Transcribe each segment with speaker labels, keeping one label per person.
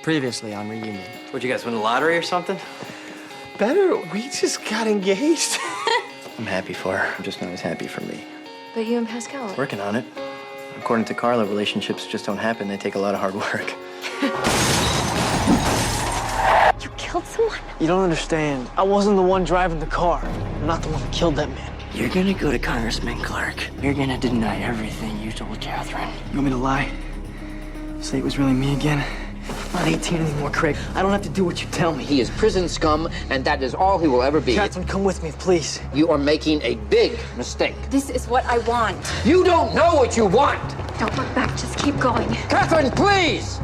Speaker 1: Previously on Reunion.
Speaker 2: What'd you guys win the lottery or something?
Speaker 1: Better, we just got engaged.
Speaker 3: I'm happy for her. I'm just not as happy for me.
Speaker 4: But you and Pascal.
Speaker 3: Working on it. According to Carla, relationships just don't happen. They take a lot of hard work.
Speaker 4: You killed someone?
Speaker 1: You don't understand. I wasn't the one driving the car. I'm not the one who killed that man.
Speaker 5: You're gonna go to Congressman Clark. You're gonna deny everything you told Catherine.
Speaker 1: You want me to lie? Say it was really me again? I'm not 18 anymore, Craig. I don't have to do what you tell me.
Speaker 6: He is prison scum, and that is all he will ever be.
Speaker 1: Catherine, come with me, please.
Speaker 6: You are making a big mistake.
Speaker 4: This is what I want.
Speaker 6: You don't know what you want!
Speaker 4: Don't look back, just keep going.
Speaker 6: Catherine, please!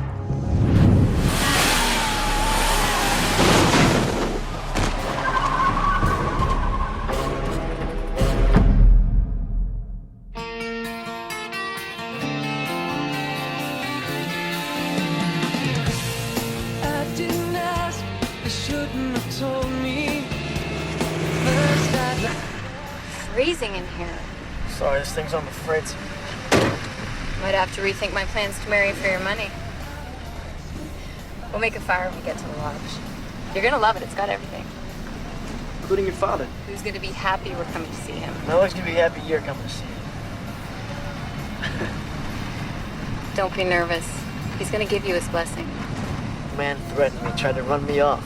Speaker 4: Freezing in here.
Speaker 1: Sorry, this thing's on the fritz.
Speaker 4: Might have to rethink my plans to marry for your money. We'll make a fire when we get to the lodge. You're gonna love it, it's got everything.
Speaker 1: Including your father.
Speaker 4: Who's gonna be happy we're coming to see him?
Speaker 1: Noah's gonna be happy you're coming to see him.
Speaker 4: Don't be nervous. He's gonna give you his blessing.
Speaker 1: The man threatened me, tried to run me off.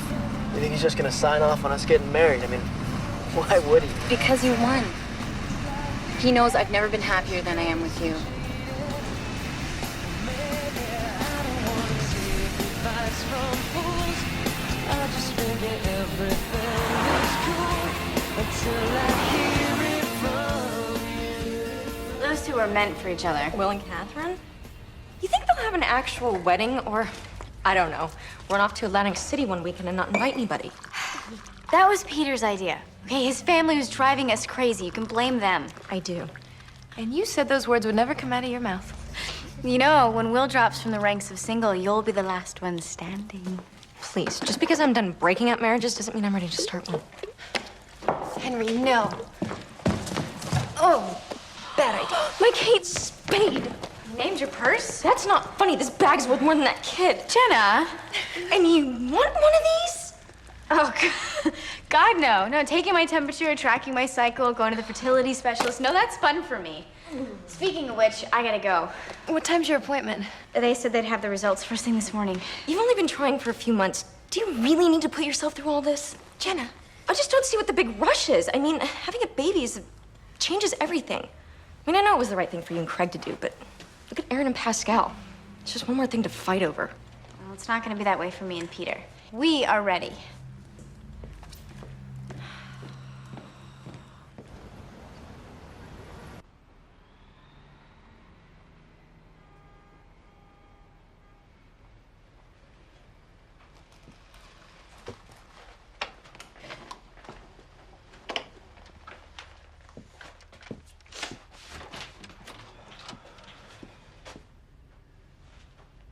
Speaker 1: You think he's just gonna sign off on us getting married? I mean, why would he?
Speaker 4: Because you won. He knows I've never been happier than I am with you. Those two are meant for each other.
Speaker 7: Will and Catherine? You think they'll have an actual wedding, or, I don't know, run off to Atlantic City one weekend and not invite anybody?
Speaker 4: That was Peter's idea. Okay, his family was driving us crazy. You can blame them.
Speaker 7: I do. And you said those words would never come out of your mouth.
Speaker 4: You know, when Will drops from the ranks of single, you'll be the last one standing.
Speaker 7: Please, just because I'm done breaking up marriages doesn't mean I'm ready to start one.
Speaker 4: Henry, no. Oh, bad idea.
Speaker 7: My Kate Spade!
Speaker 4: You named your purse?
Speaker 7: That's not funny. This bag's worth more than that kid.
Speaker 4: Jenna!
Speaker 7: And you want one of these?
Speaker 4: Oh, God, no. No, taking my temperature, tracking my cycle, going to the fertility specialist. No, that's fun for me. Speaking of which, I gotta go.
Speaker 7: What time's your appointment?
Speaker 4: They said they'd have the results first thing this morning.
Speaker 7: You've only been trying for a few months. Do you really need to put yourself through all this?
Speaker 4: Jenna.
Speaker 7: I just don't see what the big rush is. I mean, having a baby changes everything. I mean, I know it was the right thing for you and Craig to do, but look at Aaron and Pascal. It's just one more thing to fight over.
Speaker 4: Well, it's not gonna be that way for me and Peter. We are ready.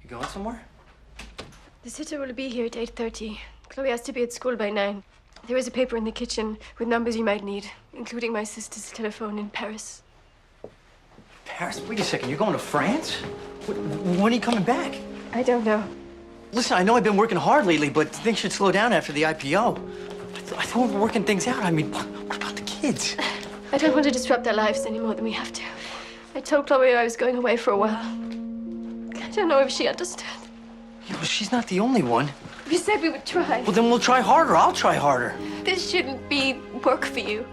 Speaker 2: You going somewhere?
Speaker 8: The sitter will be here at 8:30. Chloe has to be at school by 9. There is a paper in the kitchen with numbers you might need, including my sister's telephone in Paris.
Speaker 2: Paris? Wait a second, you're going to France? When are you coming back?
Speaker 8: I don't know.
Speaker 2: Listen, I know I've been working hard lately, but things should slow down after the IPO. I thought we were working things out. I mean, what about the kids?
Speaker 8: I don't want to disrupt their lives any more than we have to. I told Chloe I was going away for a while. I don't know if she understood.
Speaker 2: Yeah, well, she's not the only one.
Speaker 8: We said we would try.
Speaker 2: Well, then we'll try harder. I'll try harder.
Speaker 8: This shouldn't be work for you.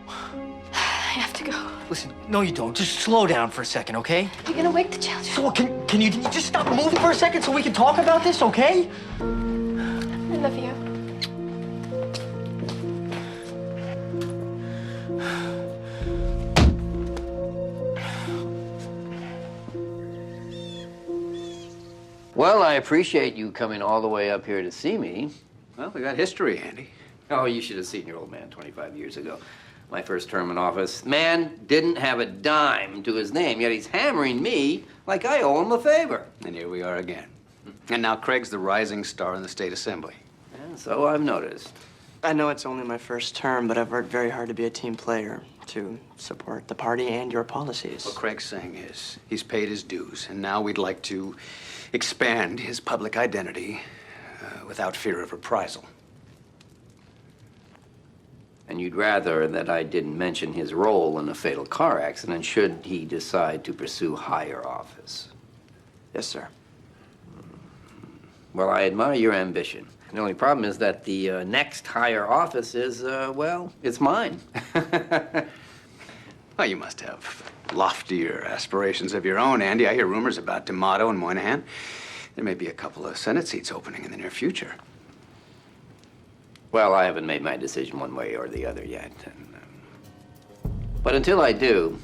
Speaker 8: I have to go.
Speaker 2: Listen, no, you don't. Just slow down for a second, okay?
Speaker 8: You're gonna wake the children.
Speaker 2: So, can you just stop moving for a second so we can talk about this, okay?
Speaker 8: I love you.
Speaker 6: Well, I appreciate you coming all the way up here to see me.
Speaker 9: Well, we got history, Andy.
Speaker 6: Oh, you should have seen your old man 25 years ago. My first term in office. Man didn't have a dime to his name, yet he's hammering me like I owe him a favor.
Speaker 9: And here we are again. And now Craig's the rising star in the state assembly.
Speaker 6: And so I've noticed.
Speaker 1: I know it's only my first term, but I've worked very hard to be a team player,
Speaker 5: to support the party and your policies.
Speaker 9: What Craig's saying is he's paid his dues, and now we'd like to expand his public identity without fear of reprisal.
Speaker 6: And you'd rather that I didn't mention his role in a fatal car accident should he decide to pursue higher office.
Speaker 5: Yes, sir.
Speaker 6: Well, I admire your ambition. The only problem is that the next higher office is, well, it's mine.
Speaker 9: Well, you must have loftier aspirations of your own, Andy. I hear rumors about D'Amato and Moynihan. There may be a couple of Senate seats opening in the near future.
Speaker 6: Well, I haven't made my decision one way or the other yet. But until I do,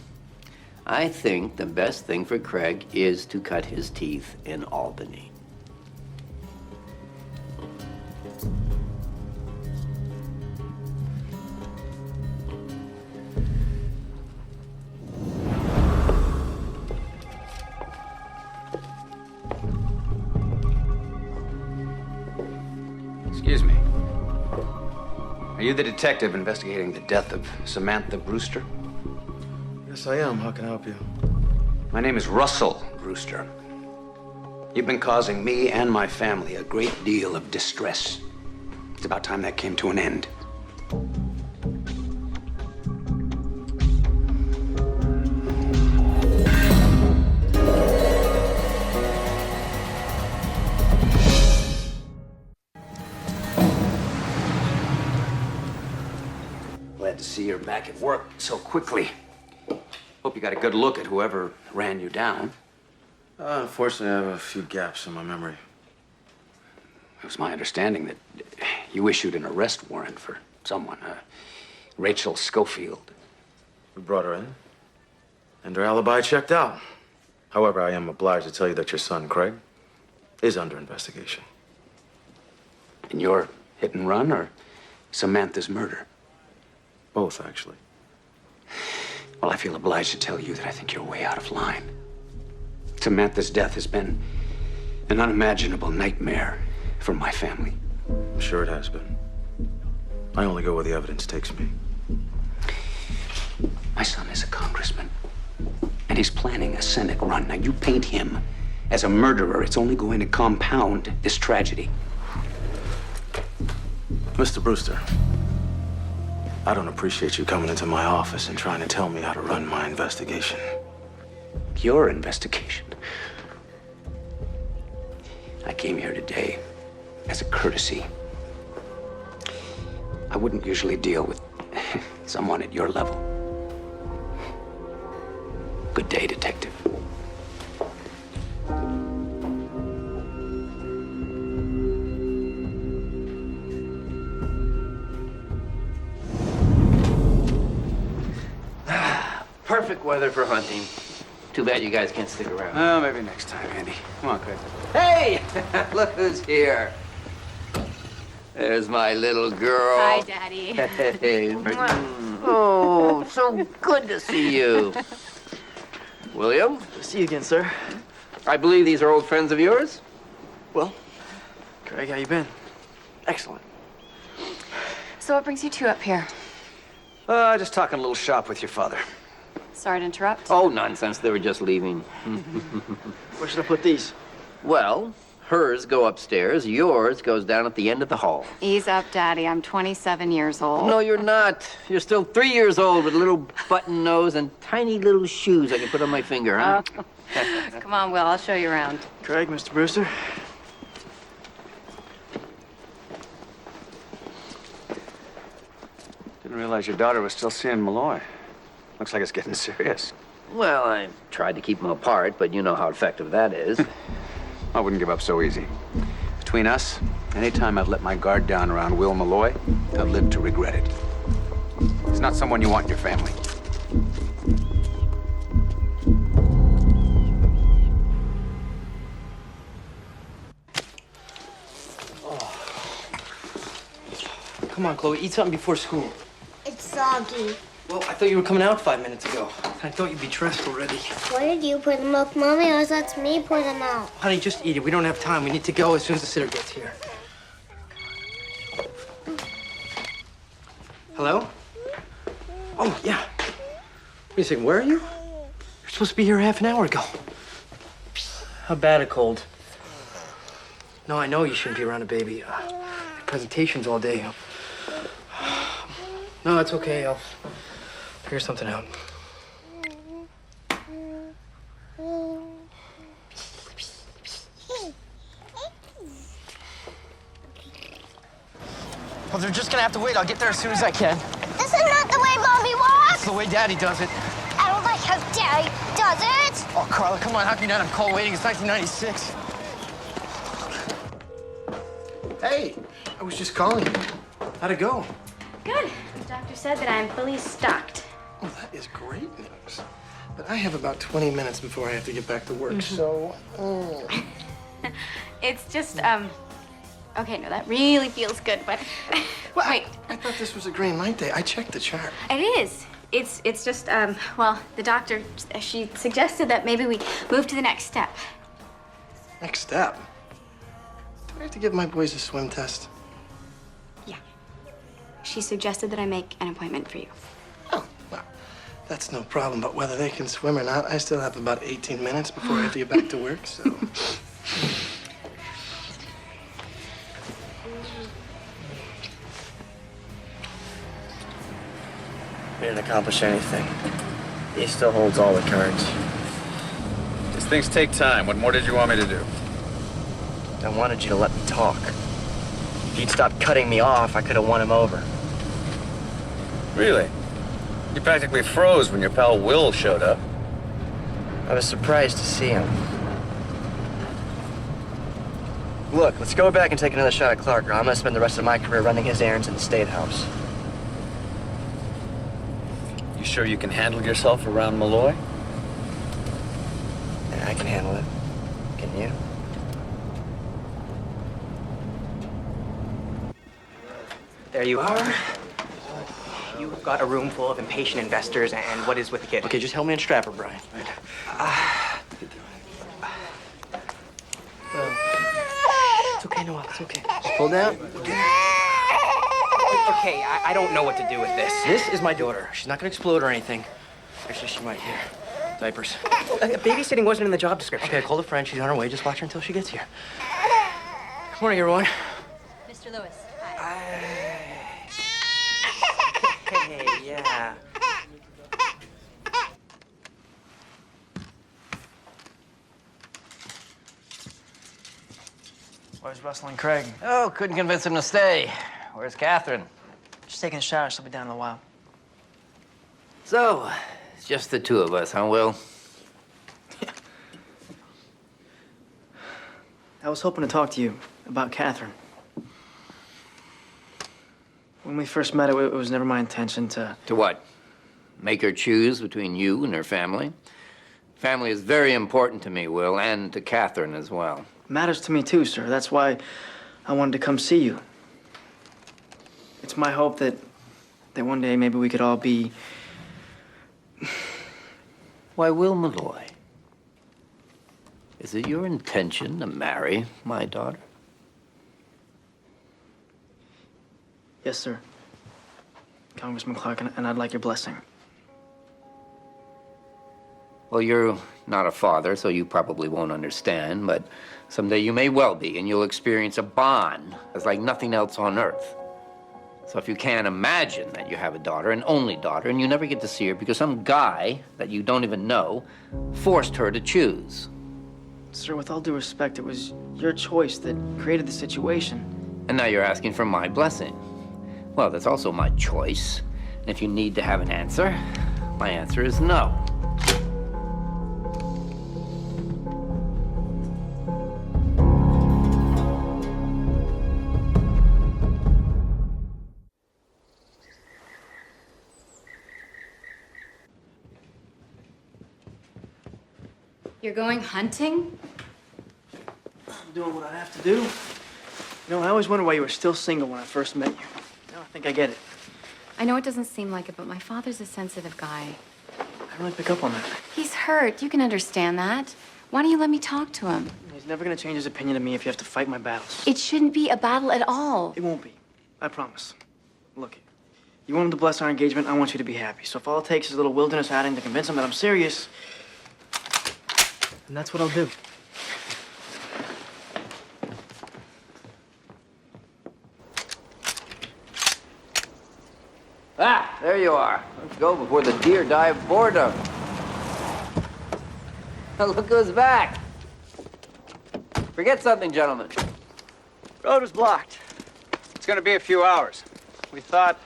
Speaker 6: I think the best thing for Craig is to cut his teeth in Albany.
Speaker 9: Excuse me. Are you the detective investigating the death of Samantha Brewster?
Speaker 1: Yes, I am. How can I help you?
Speaker 9: My name is Russell Brewster. You've been causing me and my family a great deal of distress. It's about time that came to an end. Glad to see you're back at work so quickly. Hope you got a good look at whoever ran you down.
Speaker 10: Unfortunately, I have a few gaps in my memory.
Speaker 9: It was my understanding that you issued an arrest warrant for someone, Rachel Schofield.
Speaker 10: We brought her in, and her alibi checked out. However, I am obliged to tell you that your son, Craig, is under investigation.
Speaker 9: In your hit and run or Samantha's murder?
Speaker 10: Both, actually.
Speaker 9: Well, I feel obliged to tell you that I think you're way out of line. Samantha's death has been an unimaginable nightmare for my family.
Speaker 10: I'm sure it has been. I only go where the evidence takes me.
Speaker 9: My son is a congressman, and he's planning a Senate run. Now, you paint him as a murderer, it's only going to compound this tragedy.
Speaker 10: Mr. Brewster, I don't appreciate you coming into my office and trying to tell me how to run my investigation.
Speaker 9: Your investigation? I came here today as a courtesy. I wouldn't usually deal with someone at your level. Good day, Detective.
Speaker 6: Perfect weather for hunting. Too bad you guys can't stick around.
Speaker 9: Oh, maybe next time, Andy. Come on, Craig.
Speaker 6: Hey! Look who's here. There's my little girl.
Speaker 4: Hi, Daddy.
Speaker 6: Hey. Oh, so good to see you. William?
Speaker 1: See you again, sir.
Speaker 6: I believe these are old friends of yours?
Speaker 1: Well, Craig, how you been?
Speaker 6: Excellent.
Speaker 11: So what brings you two up here?
Speaker 9: Just talking a little shop with your father.
Speaker 11: Sorry to interrupt.
Speaker 6: Oh, nonsense. They were just leaving.
Speaker 1: Where should I put these?
Speaker 6: Well, hers go upstairs. Yours goes down at the end of the hall.
Speaker 11: Ease up, Daddy. I'm 27 years old.
Speaker 6: No, you're not. You're still 3 years old with a little button nose and tiny little shoes I can put on my finger, huh?
Speaker 11: Come on, Will. I'll show you around.
Speaker 1: Craig, Mr. Brewster.
Speaker 9: Didn't realize your daughter was still seeing Malloy. Looks like it's getting serious.
Speaker 6: Well, I tried to keep them apart, but you know how effective that is.
Speaker 9: I wouldn't give up so easy. Between us, anytime I've let my guard down around Will Malloy, I've lived to regret it. He's not someone you want in your family.
Speaker 2: Come on, Chloe, eat something before school.
Speaker 12: It's soggy.
Speaker 2: Well, I thought you were coming out 5 minutes ago. I thought you'd be dressed already.
Speaker 12: Where did you put them up, Mommy? Or that's me pour them out?
Speaker 2: Honey, just eat it. We don't have time. We need to go as soon as the sitter gets here. Hello? Oh, yeah. Wait a second, where are you? You're supposed to be here half an hour ago. How bad a cold? No, I know you shouldn't be around a baby. Presentations all day. No, it's okay. I'll figure something out. Well, they're just gonna have to wait. I'll get there as soon as I can.
Speaker 12: This is not the way Mommy walks.
Speaker 2: It's the way Daddy does it.
Speaker 12: I don't like how Daddy does it.
Speaker 2: Oh, Carla, come on. How can you not have call waiting? It's 1996. Hey, I was just calling you. How'd it go?
Speaker 4: Good. The doctor said that I'm fully stocked.
Speaker 2: Oh, that is great news. But I have about 20 minutes before I have to get back to work, so...
Speaker 4: It's just, okay, no, that really feels good, but
Speaker 2: Well,
Speaker 4: wait.
Speaker 2: I thought this was a green light day. I checked the chart.
Speaker 4: It is. It's just, well, the doctor, she suggested that maybe we move to the next step.
Speaker 2: Next step? Do I have to give my boys a swim test?
Speaker 4: Yeah. She suggested that I make an appointment for you.
Speaker 2: Oh, well, that's no problem. But whether they can swim or not, I still have about 18 minutes before I have to get back to work, so...
Speaker 1: We didn't accomplish anything. He still holds all the cards.
Speaker 13: These things take time. What more did you want me to do?
Speaker 1: I wanted you to let me talk. If you'd stopped cutting me off, I could have won him over.
Speaker 13: Really? You practically froze when your pal Will showed up.
Speaker 1: I was surprised to see him. Look, let's go back and take another shot at Clark, or I'm gonna spend the rest of my career running his errands in the State House.
Speaker 13: You sure you can handle yourself around Malloy?
Speaker 1: Yeah, I can handle it. Can you?
Speaker 14: There you are. You've got a room full of impatient investors, and what is with the kid?
Speaker 2: Okay, just help me unstrap her, Brian. It's okay, Noel. It's okay. Just pull down.
Speaker 14: Okay, I don't know what to do with this.
Speaker 2: This is my daughter. She's not gonna explode or anything. Actually, she might. Here. Diapers.
Speaker 14: Babysitting wasn't in the job description.
Speaker 2: Okay, I called a friend. She's on her way. Just watch her until she gets here. Good morning, everyone.
Speaker 15: Mr. Lewis.
Speaker 14: Hey, yeah.
Speaker 2: Where's Russell and Craig?
Speaker 6: Oh, couldn't convince him to stay. Where's Catherine?
Speaker 2: Just taking a shower. She'll be down in a while.
Speaker 6: So, it's just the two of us, huh, Will?
Speaker 2: I was hoping to talk to you about Catherine. When we first met, it was never my intention to...
Speaker 6: To what? Make her choose between you and her family? Family is very important to me, Will, and to Catherine as well.
Speaker 2: Matters to me too, sir. That's why I wanted to come see you. It's my hope that one day maybe we could all be...
Speaker 6: Why, Will Malloy, is it your intention to marry my daughter?
Speaker 2: Yes, sir. Congressman Clark, and I'd like your blessing.
Speaker 6: Well, you're not a father, so you probably won't understand, but someday you may well be, and you'll experience a bond that's like nothing else on earth. So if you can't imagine that you have a daughter, an only daughter, and you never get to see her because some guy that you don't even know forced her to choose.
Speaker 2: Sir, with all due respect, it was your choice that created the situation.
Speaker 6: And now you're asking for my blessing. Well, that's also my choice. And if you need to have an answer, my answer is no.
Speaker 11: You're going hunting?
Speaker 2: I'm doing what I have to do. You know, I always wondered why you were still single when I first met you. Now I think I get it.
Speaker 11: I know it doesn't seem like it, but my father's a sensitive guy.
Speaker 2: I really pick up on that.
Speaker 11: He's hurt. You can understand that. Why don't you let me talk to him?
Speaker 2: He's never gonna change his opinion of me if you have to fight my battles.
Speaker 11: It shouldn't be a battle at all.
Speaker 2: It won't be. I promise. Look, You want him to bless our engagement, I want you to be happy. So if all it takes is a little wilderness outing to convince him that I'm serious, then that's what I'll do.
Speaker 6: Ah, there you are. Let's go before the deer die of boredom. Look who's back. Forget something, gentlemen.
Speaker 2: Road was blocked.
Speaker 9: It's gonna be a few hours. We thought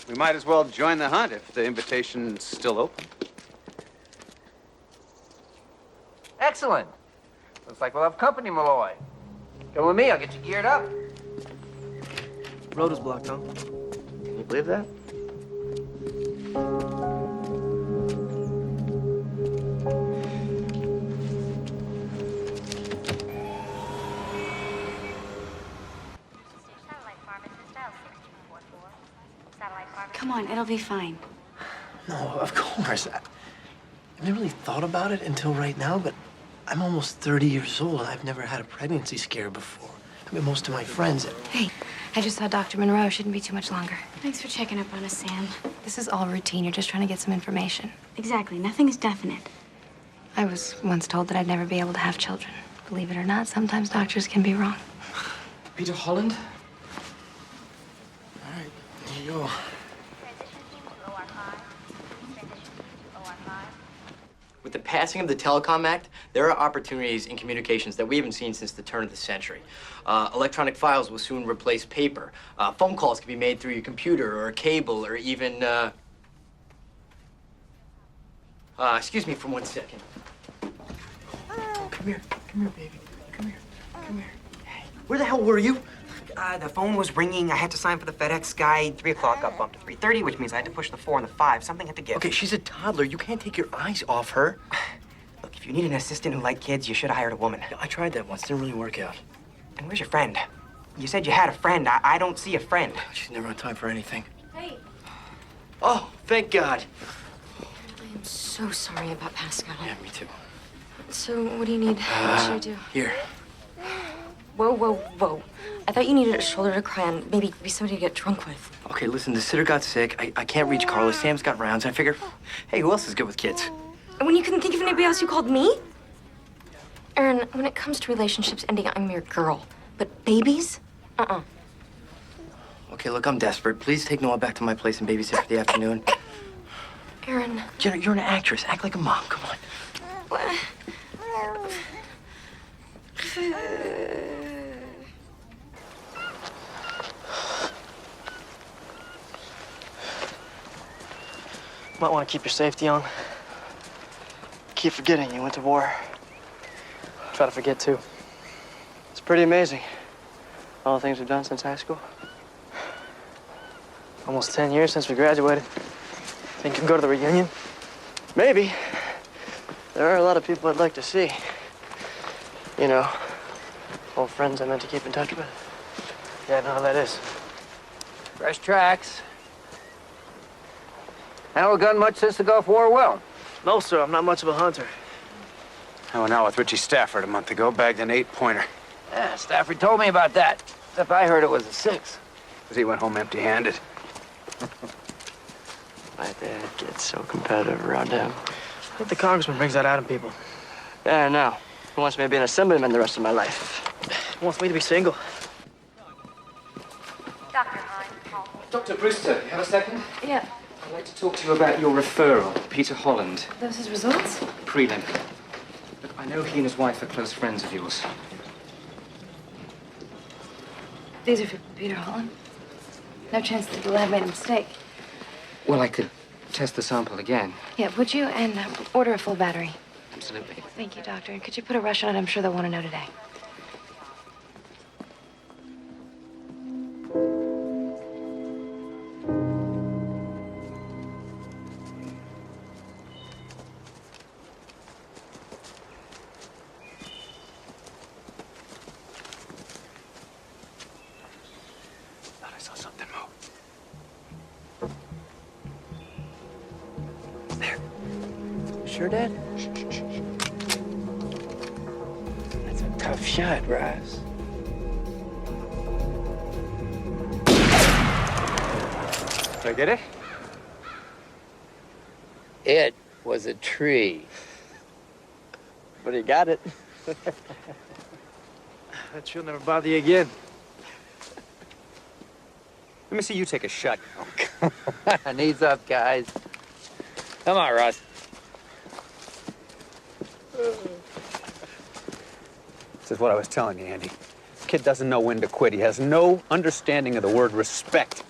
Speaker 9: we might as well join the hunt if the invitation's still open.
Speaker 6: Excellent. Looks like we'll have company, Malloy. Come with me, I'll get you geared up.
Speaker 2: Road was blocked, huh? Can you believe that?
Speaker 11: Come on, it'll be fine.
Speaker 2: No, of course. I never really thought about it until right now, but I'm almost 30 years old. I've never had a pregnancy scare before. I mean, most of my friends...
Speaker 11: Hey, I just saw Dr. Monroe. Shouldn't be too much longer.
Speaker 4: Thanks for checking up on us, Sam.
Speaker 11: This is all routine. You're just trying to get some information.
Speaker 4: Exactly. Nothing's definite.
Speaker 11: I was once told that I'd never be able to have children. Believe it or not, sometimes doctors can be wrong.
Speaker 2: Peter Holland? All right, here you go. With the passing of the Telecom Act, there are opportunities in communications that we haven't seen since the turn of the century. Electronic files will soon replace paper. Phone calls can be made through your computer or a cable or even... excuse me for 1 second. Come here, baby. Come here. Hey, where the hell were you?
Speaker 14: The phone was ringing. I had to sign for the FedEx guy. 3 o'clock got bumped to 3:30, which means I had to push the 4 and the 5. Something had to give.
Speaker 2: Okay, she's a toddler. You can't take your eyes off her.
Speaker 14: Look, if you need an assistant who liked kids, you should have hired a woman.
Speaker 2: I tried that once. Didn't really work out.
Speaker 14: And where's your friend? You said you had a friend. I don't see a friend.
Speaker 2: She's never on time for anything.
Speaker 4: Hey.
Speaker 2: Oh, thank God.
Speaker 7: I am so sorry about Pascal.
Speaker 2: Yeah, me too.
Speaker 7: So, what do you need? What should I do?
Speaker 2: Here.
Speaker 7: Whoa. I thought you needed a shoulder to cry on. Maybe somebody to get drunk with.
Speaker 2: Okay, listen, the sitter got sick. I can't reach Carla. Sam's got rounds. I figure, hey, who else is good with kids?
Speaker 7: And when you couldn't think of anybody else, you called me? Aaron, when it comes to relationships ending, I'm your girl. But babies? Uh-uh.
Speaker 2: Okay, look, I'm desperate. Please take Noah back to my place and babysit for the afternoon.
Speaker 7: Aaron.
Speaker 2: Jenna, you're an actress. Act like a mom. Come on.
Speaker 7: What?
Speaker 1: Might want to keep your safety on. Keep forgetting you went to war. Try to forget, too. It's pretty amazing, all the things we've done since high school. Almost 10 years since we graduated. Think you can go to the reunion? Maybe. There are a lot of people I'd like to see. You know, old friends I meant to keep in touch with. Yeah, I know how that is.
Speaker 6: Fresh tracks. Haven't done much since the Gulf War, Will?
Speaker 1: No, sir, I'm not much of a hunter.
Speaker 9: I went out with Richie Stafford a month ago, bagged an 8-pointer.
Speaker 6: Yeah, Stafford told me about that. Except I heard it was a 6.
Speaker 9: Because he went home empty-handed.
Speaker 1: My dad gets so competitive around him. I think the congressman brings that out in people. Yeah, I know. He wants me to be an assemblyman the rest of my life. He wants me to be single.
Speaker 15: Dr. Brewster, you have a second?
Speaker 11: Yeah.
Speaker 15: I'd like to talk to you about your referral, Peter Holland.
Speaker 11: Those his results?
Speaker 15: Prelim. Look, I know he and his wife are close friends of yours.
Speaker 11: These are for Peter Holland. No chance that the lab made a mistake.
Speaker 15: Well, I could test the sample again.
Speaker 11: Yeah, would you? And order a full battery.
Speaker 15: Absolutely.
Speaker 11: Thank you, Doctor. And could you put a rush on it? I'm sure they'll want to know today.
Speaker 9: Thought I saw something move.
Speaker 2: There. Sure, Dad? That's a tough shot, Raz.
Speaker 9: Did I get it?
Speaker 6: It was a tree.
Speaker 1: But he got it.
Speaker 10: That she'll never bother you again.
Speaker 13: Let me see you take a shot.
Speaker 6: Knees up, guys. Come on, Russ.
Speaker 13: This is what I was telling you, Andy. This kid doesn't know when to quit. He has no understanding of the word respect.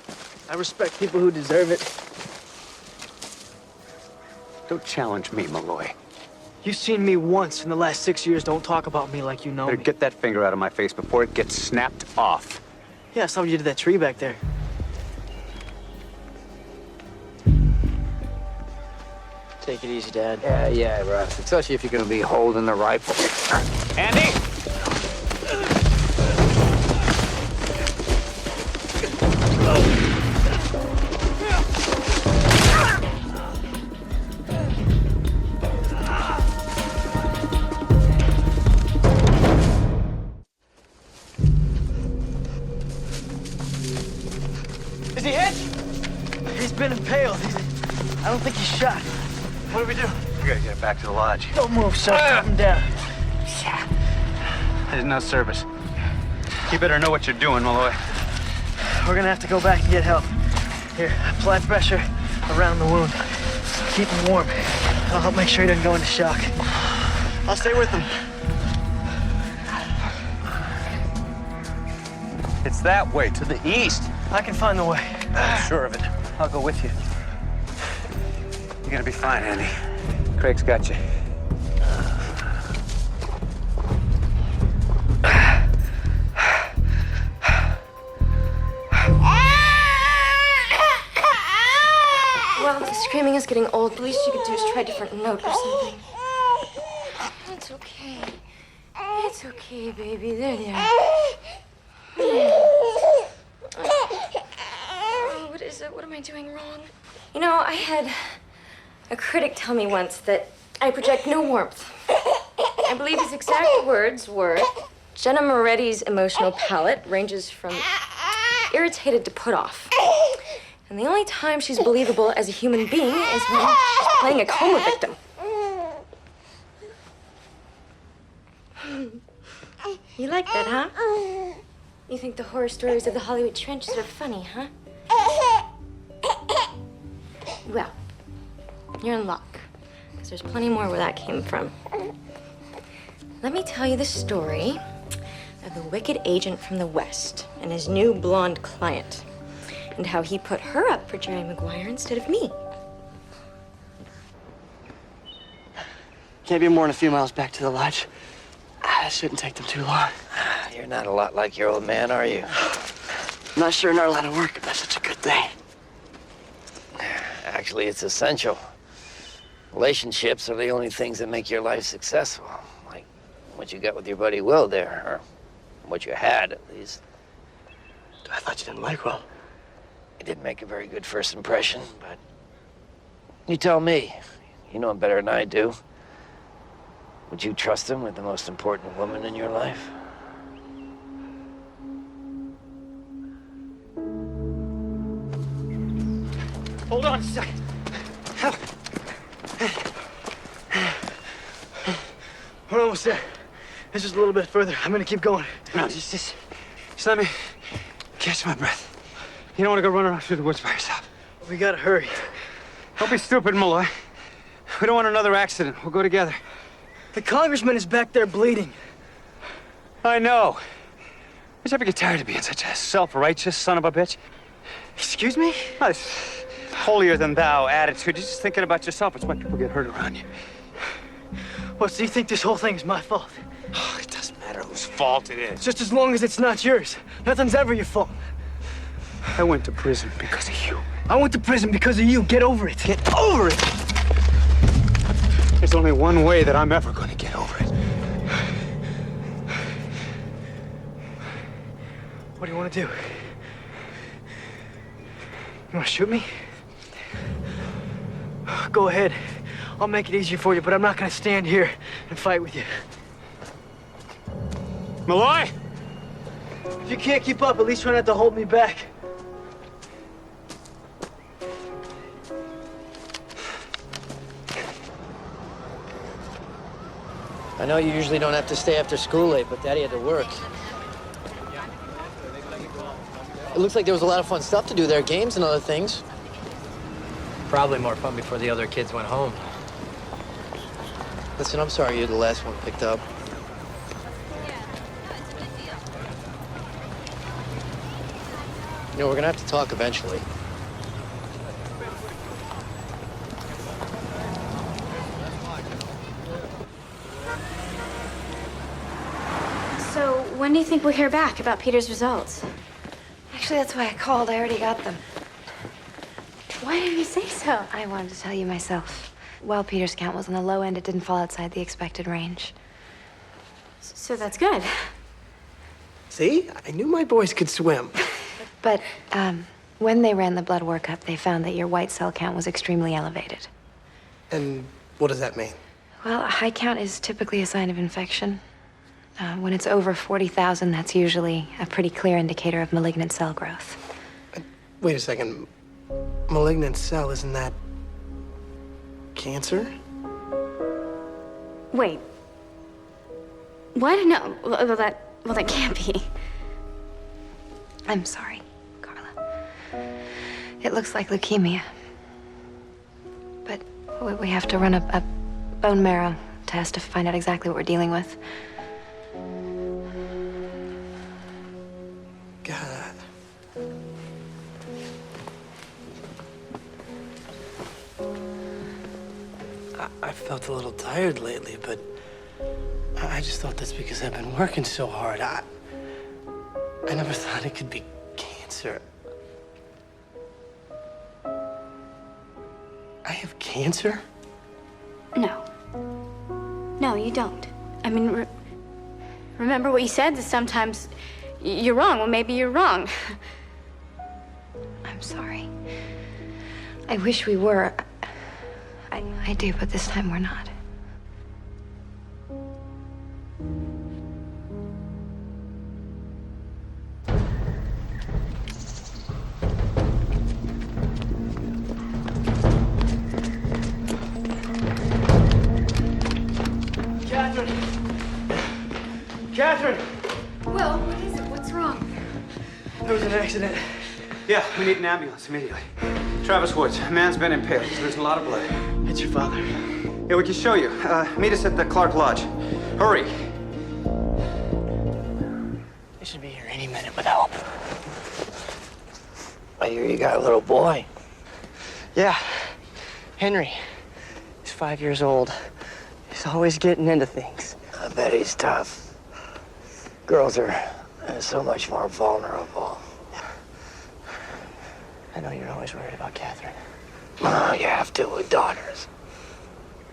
Speaker 1: I respect people who deserve it.
Speaker 13: Don't challenge me, Malloy.
Speaker 1: You've seen me once in the last 6 years. Don't talk about me like you know
Speaker 13: Better
Speaker 1: me.
Speaker 13: get that finger out of my face before it gets snapped off.
Speaker 1: Yeah, I saw what you did to that tree back there. Take it easy, Dad.
Speaker 6: Yeah, Russ. Especially if you're gonna be holding the rifle.
Speaker 13: Andy!
Speaker 1: Is he hit? He's been impaled. I don't think he's shot. What do we do?
Speaker 13: We gotta get him back to the lodge.
Speaker 1: Don't move, son. Calm him down.
Speaker 13: There's no service. You better know what you're doing, Malloy.
Speaker 1: We're gonna have to go back and get help. Here, apply pressure around the wound. Keep him warm. I'll help make sure he doesn't go into shock. I'll stay with him.
Speaker 13: It's that way, to the east.
Speaker 1: I can find the way.
Speaker 13: I'm sure of it. I'll go with you. You're gonna be fine, Andy. Craig's got you.
Speaker 7: Well, the screaming is getting old. The least you could do is try a different note or something. It's okay. It's okay, baby. There they are. Oh, what is it? What am I doing wrong? You know, I had a critic tell me once that I project no warmth. I believe his exact words were, Jenna Moretti's emotional palette ranges from irritated to put off. And the only time she's believable as a human being is when she's playing a coma victim. You like that, huh? You think the horror stories of the Hollywood trenches are funny, huh? Well, you're in luck, because there's plenty more where that came from. Let me tell you the story of the wicked agent from the West and his new blonde client, and how he put her up for Jerry Maguire instead of me.
Speaker 1: Can't be more than a few miles back to the lodge. It shouldn't take them too long.
Speaker 3: You're not a lot like your old man, are you?
Speaker 1: I'm not sure not a lot of work if that's such a good thing.
Speaker 3: Actually, it's essential. Relationships are the only things that make your life successful. Like what you got with your buddy Will there, or what you had, at least.
Speaker 1: I thought you didn't like Will.
Speaker 3: He didn't make a very good first impression, but you tell me. You know him better than I do. Would you trust him with the most important woman in your life?
Speaker 1: Hold on a second. We're almost there. It's just a little bit further. I'm gonna keep going.
Speaker 13: No, just let me catch my breath. You don't want to go run around through the woods by yourself.
Speaker 1: We gotta hurry.
Speaker 13: Don't be stupid, Malloy. We don't want another accident. We'll go together.
Speaker 1: The congressman is back there bleeding.
Speaker 13: I know. Did you ever get tired of being such a self-righteous son of a bitch?
Speaker 1: Excuse me?
Speaker 13: This holier-than-thou attitude. You're just thinking about yourself. It's why people get hurt around you.
Speaker 1: What, so you think this whole thing is my fault?
Speaker 13: Oh, it doesn't matter whose fault it is.
Speaker 1: Just as long as it's not yours. Nothing's ever your fault.
Speaker 13: I went to prison because of you.
Speaker 1: I went to prison because of you. Get over it. Get over it!
Speaker 13: There's only one way that I'm ever going to get over it.
Speaker 1: What do you want to do? You want to shoot me? Go ahead. I'll make it easier for you, but I'm not going to stand here and fight with you.
Speaker 13: Malloy!
Speaker 1: If you can't keep up, at least try not to hold me back. I know you usually don't have to stay after school late, but Daddy had to work. It looks like there was a lot of fun stuff to do there, games and other things.
Speaker 2: Probably more fun before the other kids went home.
Speaker 1: Listen, I'm sorry you're the last one picked up. You know, we're gonna have to talk eventually.
Speaker 4: So, when do you think we'll hear back about Peter's results?
Speaker 11: Actually, that's why I called. I already got them.
Speaker 4: Why didn't you say so?
Speaker 11: I wanted to tell you myself. While Peter's count was on the low end, it didn't fall outside the expected range.
Speaker 4: So that's good.
Speaker 1: See? I knew my boys could swim.
Speaker 11: But when they ran the blood workup, they found that your white cell count was extremely elevated.
Speaker 1: And what does that mean?
Speaker 11: Well, a high count is typically a sign of infection. When it's over 40,000, that's usually a pretty clear indicator of malignant cell growth.
Speaker 1: Wait a second. Malignant cell, isn't that cancer?
Speaker 4: Wait. What? No. Well, that can't be.
Speaker 11: I'm sorry, Carla. It looks like leukemia. But we have to run a bone marrow test to find out exactly what we're dealing with.
Speaker 1: God. I felt a little tired lately, but I just thought that's because I've been working so hard. I never thought it could be cancer. I have cancer?
Speaker 4: No. No, you don't. I mean, remember what you said? That sometimes you're wrong. Well, maybe you're wrong.
Speaker 11: I'm sorry. I wish we were. I do, but this time we're not.
Speaker 1: Catherine!
Speaker 7: Will, what is it? What's wrong?
Speaker 1: There was an accident.
Speaker 9: Yeah, we need an ambulance immediately. Travis Woods, man's been impaled. He's losing a lot of blood.
Speaker 1: It's your father.
Speaker 9: Yeah, we can show you. Meet us at the Clark Lodge. Hurry.
Speaker 1: They should be here any minute with help.
Speaker 3: I hear you got a little boy.
Speaker 1: Yeah, Henry. He's 5 years old. He's always getting into things.
Speaker 3: I bet he's tough. Girls are so much more vulnerable.
Speaker 1: I know you're always worried about Catherine.
Speaker 3: Oh, you have to with daughters.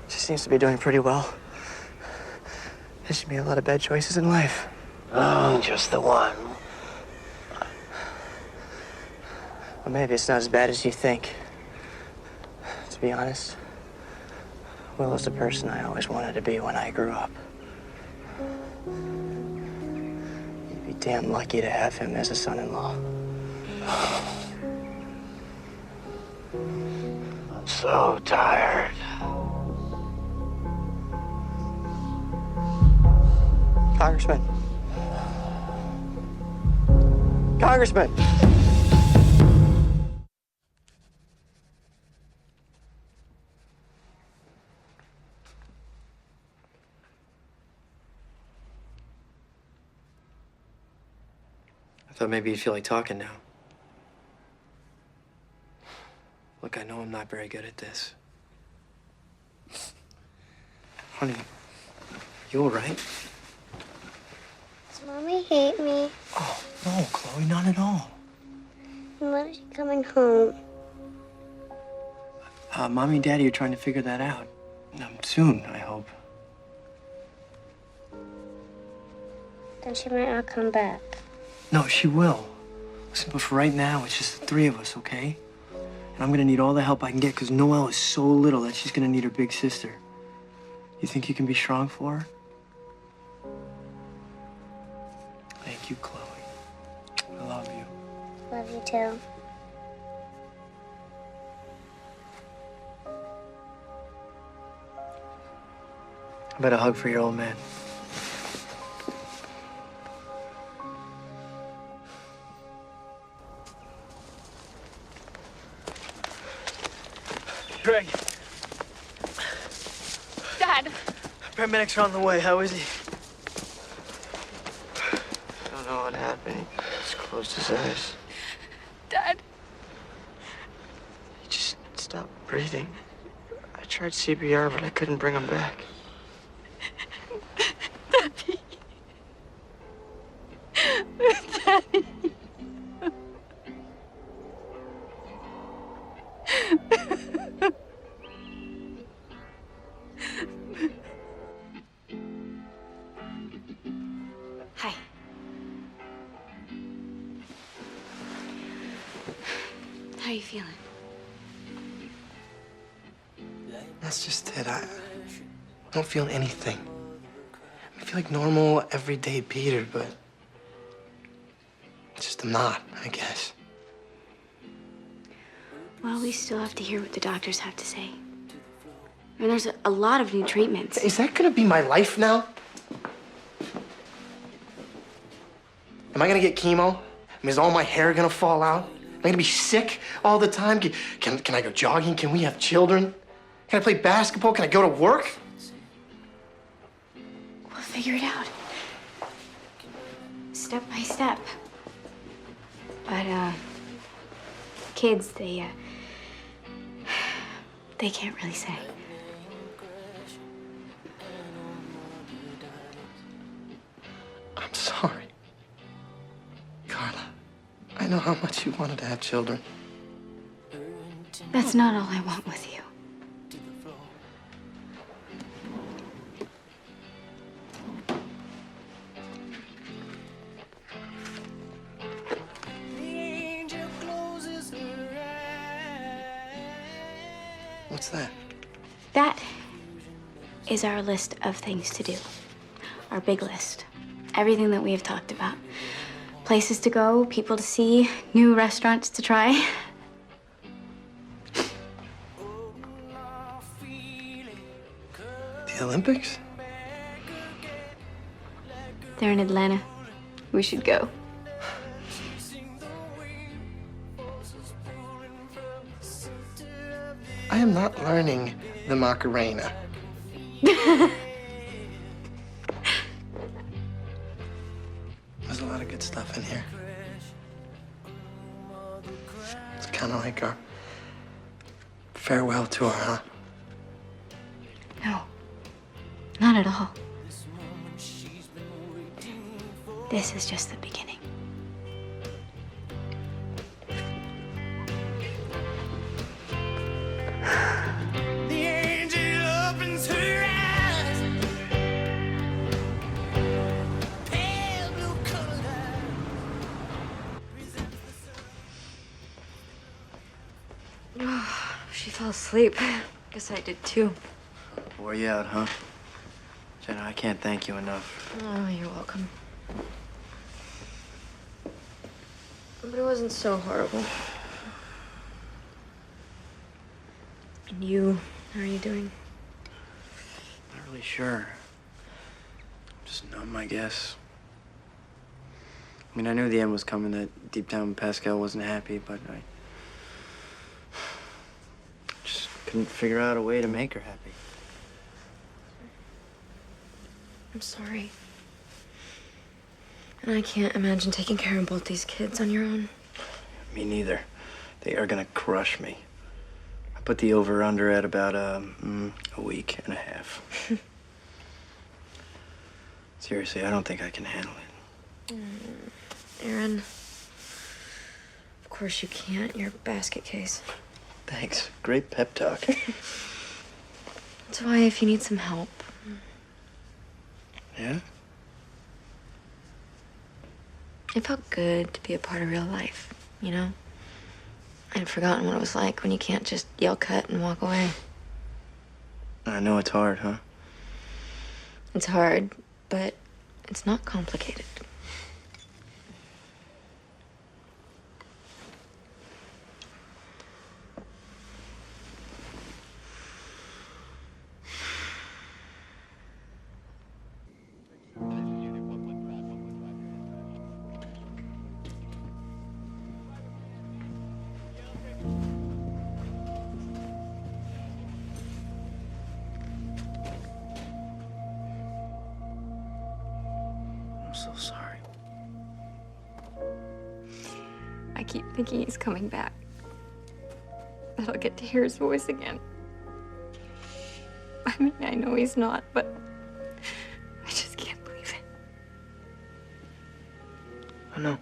Speaker 1: She seems to be doing pretty well. She made a lot of bad choices in life.
Speaker 3: Oh, just the one.
Speaker 1: Well, maybe it's not as bad as you think. To be honest, Willow's the person I always wanted to be when I grew up. You'd be damn lucky to have him as a son-in-law.
Speaker 3: I'm so tired.
Speaker 1: Congressman. Congressman! I thought maybe you'd feel like talking now. Look, I know I'm not very good at this. Honey, you all right?
Speaker 12: Does Mommy hate me?
Speaker 1: Oh, no, Chloe, not at all.
Speaker 12: When is she coming home?
Speaker 1: Mommy and Daddy are trying to figure that out. Soon, I hope.
Speaker 12: Then she might not come back.
Speaker 1: No, she will. Listen, but for right now, it's just the three of us, okay? And I'm gonna need all the help I can get because Noelle is so little that she's gonna need her big sister. You think you can be strong for her? Thank you, Chloe. I love you.
Speaker 12: Love you too.
Speaker 1: How about a hug for your old man? Greg.
Speaker 4: Dad.
Speaker 1: Paramedics are on the way. How is he? I don't know what happened. He just closed his eyes.
Speaker 4: Dad.
Speaker 1: He just stopped breathing. I tried CPR, but I couldn't bring him back.
Speaker 4: Daddy. Daddy.
Speaker 7: Hi. How are you feeling?
Speaker 1: That's just it. I don't feel anything. I feel like normal, everyday Peter, but just I'm not, I guess.
Speaker 7: Well, we still have to hear what the doctors have to say. I mean, there's a lot of new treatments.
Speaker 1: Is that gonna be my life now? Am I gonna get chemo? I mean, is all my hair gonna fall out? Am I gonna be sick all the time? Can I go jogging? Can we have children? Can I play basketball? Can I go to work?
Speaker 7: We'll figure it out. Step by step. But, kids, they can't really say.
Speaker 1: I'm sorry. Carla, I know how much you wanted to have children.
Speaker 7: That's not all I want with you.
Speaker 1: What's that?
Speaker 7: That is our list of things to do. Our big list. Everything that we have talked about. Places to go, people to see, new restaurants to try.
Speaker 1: The Olympics?
Speaker 7: They're in Atlanta. We should go.
Speaker 1: I am not learning the Macarena. There's a lot of good stuff in here. It's kind of like our farewell tour, huh?
Speaker 7: No, not at all. This is just the beginning.
Speaker 11: She fell asleep. Guess I did too.
Speaker 1: Wore you out, huh? Jenna, I can't thank you enough.
Speaker 11: Oh, you're welcome. But it wasn't so horrible. And you, how are you doing?
Speaker 1: Not really sure. Just numb, I guess. I mean, I knew the end was coming, that deep down Pascal wasn't happy, but I just couldn't figure out a way to make her happy.
Speaker 11: I'm sorry. And I can't imagine taking care of both these kids on your own.
Speaker 1: Me neither. They are gonna crush me. I put the over-under at about a week and a half. Seriously, I don't think I can handle it.
Speaker 11: Aaron, of course you can't. You're a basket case.
Speaker 1: Thanks. Great pep talk.
Speaker 11: That's why if you need some help.
Speaker 1: Yeah?
Speaker 11: It felt good to be a part of real life, you know? I'd forgotten what it was like when you can't just yell cut and walk away.
Speaker 1: I know it's hard, huh?
Speaker 11: It's hard, but it's not complicated.
Speaker 7: keep thinking he's coming back. That I'll get to hear his voice again. I mean, I know he's not, but I just can't believe it.
Speaker 1: I know.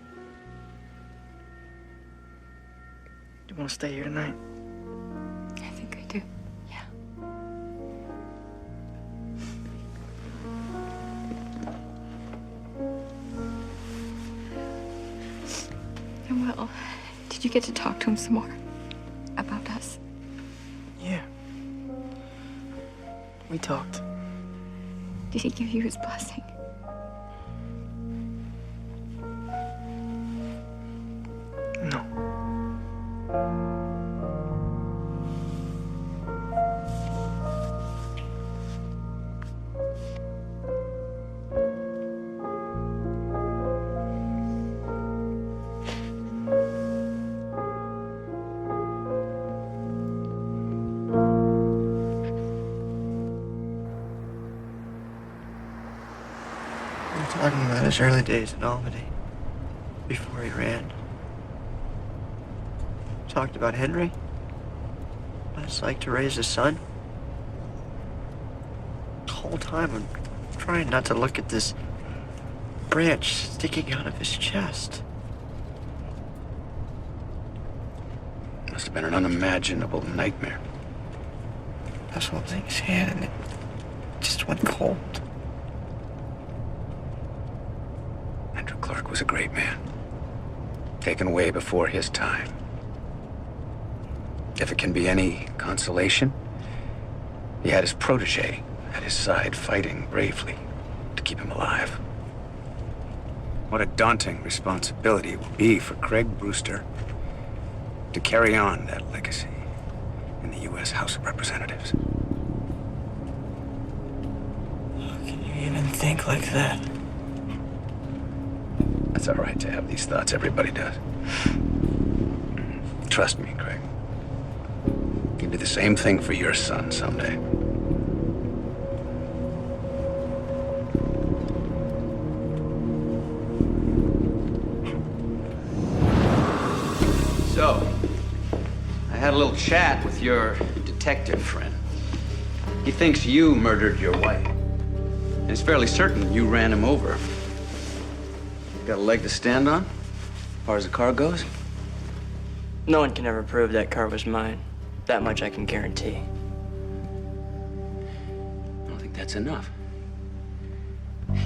Speaker 1: Do you want to stay here tonight?
Speaker 7: I think I do. Yeah. Well, did you get to talk to him some more about us?
Speaker 1: Yeah. We talked.
Speaker 7: Did he give you his blessing?
Speaker 1: No. We're talking about his early days in Albany, before he ran. Talked about Henry, what it's like to raise a son. The whole time I'm trying not to look at this branch sticking out of his chest.
Speaker 9: Must have been an unimaginable nightmare.
Speaker 1: That's what things hit, and it just went cold.
Speaker 9: Andrew Clark was a great man. Taken away before his time. If it can be any consolation, he had his protege at his side fighting bravely to keep him alive. What a daunting responsibility it will be for Craig Brewster to carry on that legacy in the U.S. House of Representatives.
Speaker 1: How can you even think like that?
Speaker 9: It's all right to have these thoughts. Everybody does. Trust me, Craig. You'll do the same thing for your son someday. So, I had a little chat with your detective friend. He thinks you murdered your wife. And he's fairly certain you ran him over. Got a leg to stand on, as far as the car goes?
Speaker 1: No one can ever prove that car was mine. That much I can guarantee.
Speaker 9: I don't think that's enough.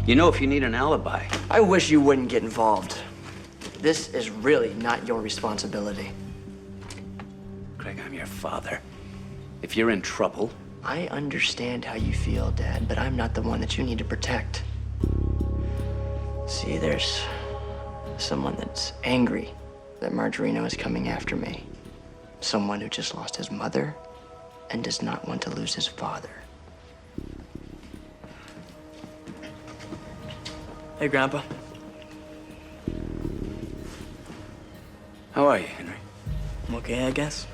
Speaker 9: You know, if you need an alibi.
Speaker 1: I wish you wouldn't get involved. This is really not your responsibility.
Speaker 9: Craig, I'm your father. If you're in trouble.
Speaker 1: I understand how you feel, Dad, but I'm not the one that you need to protect. See, there's someone that's angry that Margarino is coming after me. Someone who just lost his mother and does not want to lose his father. Hey, Grandpa.
Speaker 9: How are you, Henry?
Speaker 1: I'm okay, I guess.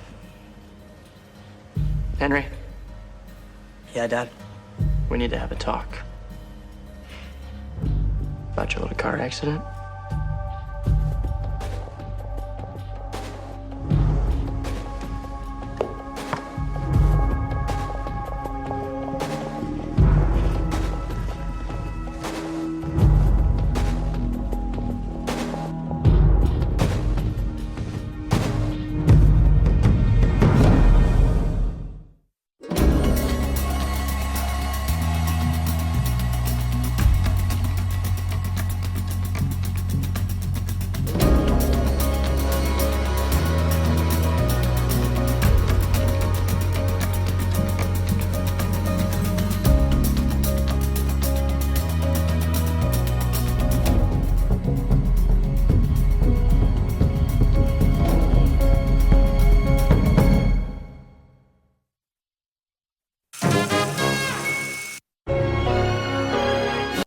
Speaker 1: Henry? Yeah, Dad? We need to have a talk. About your little car accident?